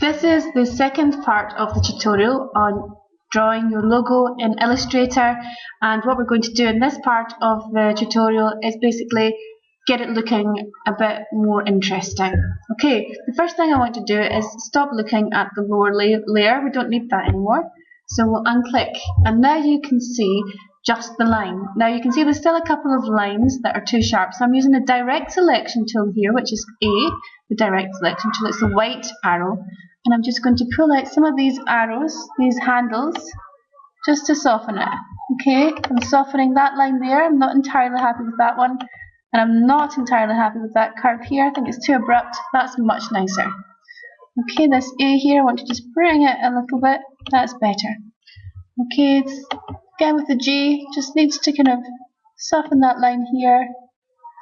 This is the second part of the tutorial on drawing your logo in Illustrator, and what we're going to do in this part of the tutorial is basically get it looking a bit more interesting. Okay, the first thing I want to do is stop looking at the lower layer. We don't need that anymore. So we'll unclick, and now you can see just the line. Now you can see there's still a couple of lines that are too sharp, so I'm using the direct selection tool here, which is A, the direct selection tool. It's the white arrow, and I'm just going to pull out some of these arrows, these handles, just to soften it. Okay, I'm softening that line there. I'm not entirely happy with that one, and I'm not entirely happy with that curve here. I think it's too abrupt. That's much nicer. Okay, this A here, I want to just bring it a little bit. That's better. Okay, it's, again with the G, just needs to kind of soften that line here.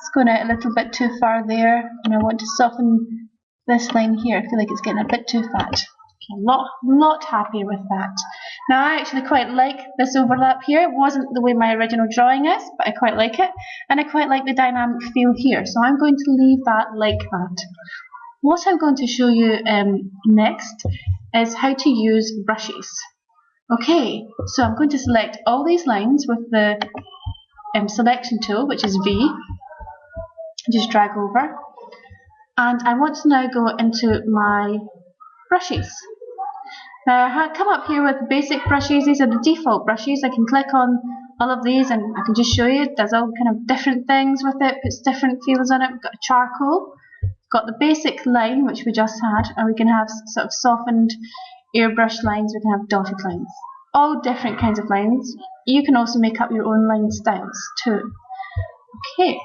It's going out a little bit too far there, and I want to soften this line here. I feel like it's getting a bit too fat. Okay, not happy with that. Now I actually quite like this overlap here. It wasn't the way my original drawing is, but I quite like it, and I quite like the dynamic feel here. So I'm going to leave that like that. What I'm going to show you next is how to use brushes. Okay, so I'm going to select all these lines with the selection tool, which is V. Just drag over. And I want to now go into my brushes. Now I come up here with basic brushes. These are the default brushes. I can click on all of these and I can just show you. It does all kind of different things with it, puts different feels on it. We've got a charcoal. Got the basic line, which we just had, and we can have sort of softened airbrush lines, we can have dotted lines. All different kinds of lines. You can also make up your own line styles too. Okay.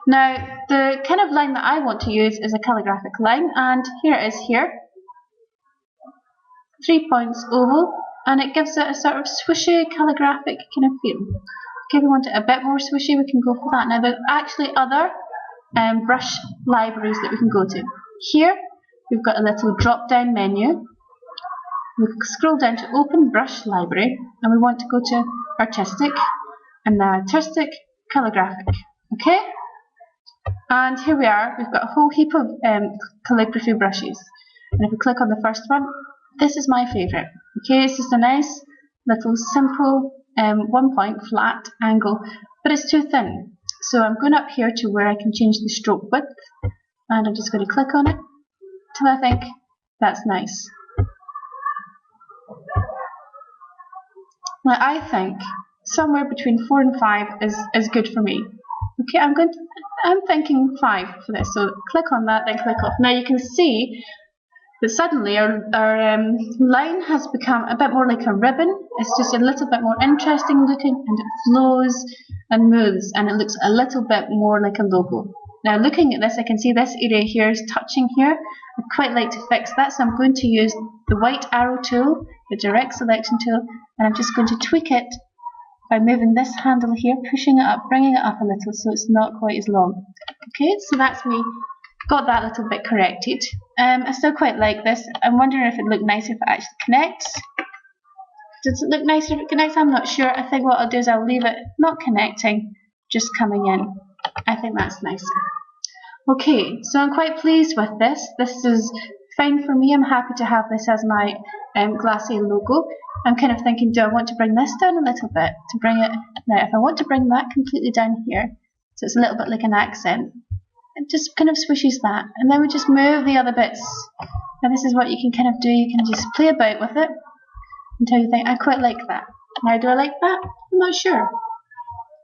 Now, the kind of line that I want to use is a calligraphic line, and here it is here. 3 points oval, and it gives it a sort of swishy calligraphic kind of feel. Okay, if we want it a bit more swishy, we can go for that. Now, there's actually other brush libraries that we can go to. Here we've got a little drop down menu. We scroll down to open brush library and we want to go to artistic, and now artistic calligraphic. Okay, and here we are. We've got a whole heap of calligraphy brushes, and if we click on the first one, this is my favourite. Okay, it's just a nice little simple 1 point flat angle, but it's too thin. So I'm going up here to where I can change the stroke width, and I'm just going to click on it till I think that's nice. Now I think somewhere between 4 and 5 is good for me. Okay, I'm thinking 5 for this. So click on that, then click off. Now you can see that suddenly our line has become a bit more like a ribbon. It's just a little bit more interesting looking, and it flows and moves, and it looks a little bit more like a logo. Now looking at this, I can see this area here is touching here. I'd quite like to fix that, so I'm going to use the white arrow tool, the direct selection tool, and I'm just going to tweak it by moving this handle here, pushing it up, bringing it up a little so it's not quite as long. Okay, so that's me. Got that little bit corrected. I still quite like this. I'm wondering if it looked nicer if it actually connects. Does it look nicer if it connects? I'm not sure. I think what I'll do is I'll leave it not connecting, just coming in. I think that's nicer. Okay, so I'm quite pleased with this. This is fine for me. I'm happy to have this as my glassy logo. I'm kind of thinking, do I want to bring this down a little bit to bring it? Now, if I want to bring that completely down here, so it's a little bit like an accent, it just kind of swishes that, and then we just move the other bits. Now this is what you can kind of do. You can just play about with it until you think, I quite like that. Now do I like that? I'm not sure.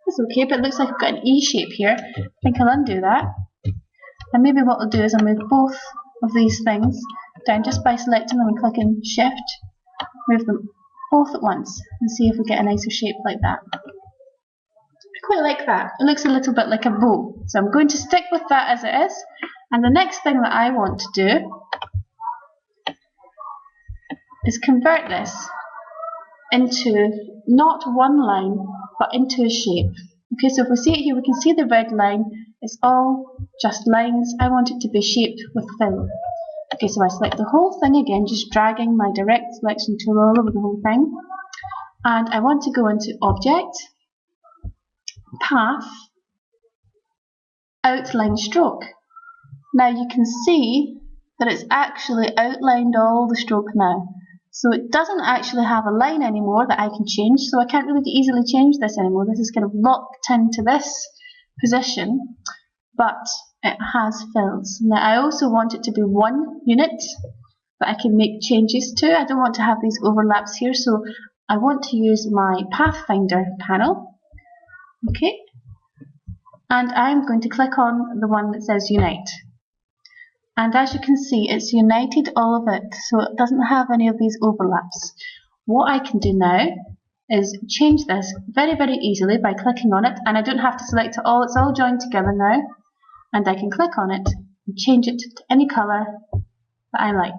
That's okay, but it looks like I've got an E shape here. I think I'll undo that. And maybe what I'll do is I'll move both of these things down just by selecting them and clicking Shift. Move them both at once and see if we get a nicer shape like that. I quite like that. It looks a little bit like a bow. So I'm going to stick with that as it is. And the next thing that I want to do is convert this into not one line, but into a shape. Okay, so if we see it here, we can see the red line. It's all just lines. I want it to be shaped with fill. Okay, so I select the whole thing again, just dragging my direct selection tool all over the whole thing. And I want to go into Object, Path, Outline Stroke. Now you can see that it's actually outlined all the stroke now. So it doesn't actually have a line anymore that I can change, so I can't really easily change this anymore. This is kind of locked into this position, but it has fills. Now I also want it to be one unit that I can make changes to. I don't want to have these overlaps here, so I want to use my Pathfinder panel. Okay, and I'm going to click on the one that says Unite. And as you can see, it's united all of it, so it doesn't have any of these overlaps. What I can do now is change this very, very easily by clicking on it, and I don't have to select it all, it's all joined together now, and I can click on it and change it to any colour that I like.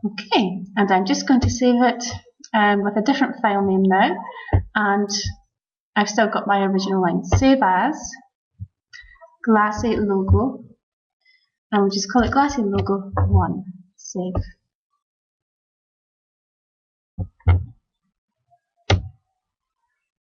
Okay, and I'm just going to save it with a different file name now, and I've still got my original line. Save as Glassy Logo, and we'll just call it Glassy Logo 1. Save.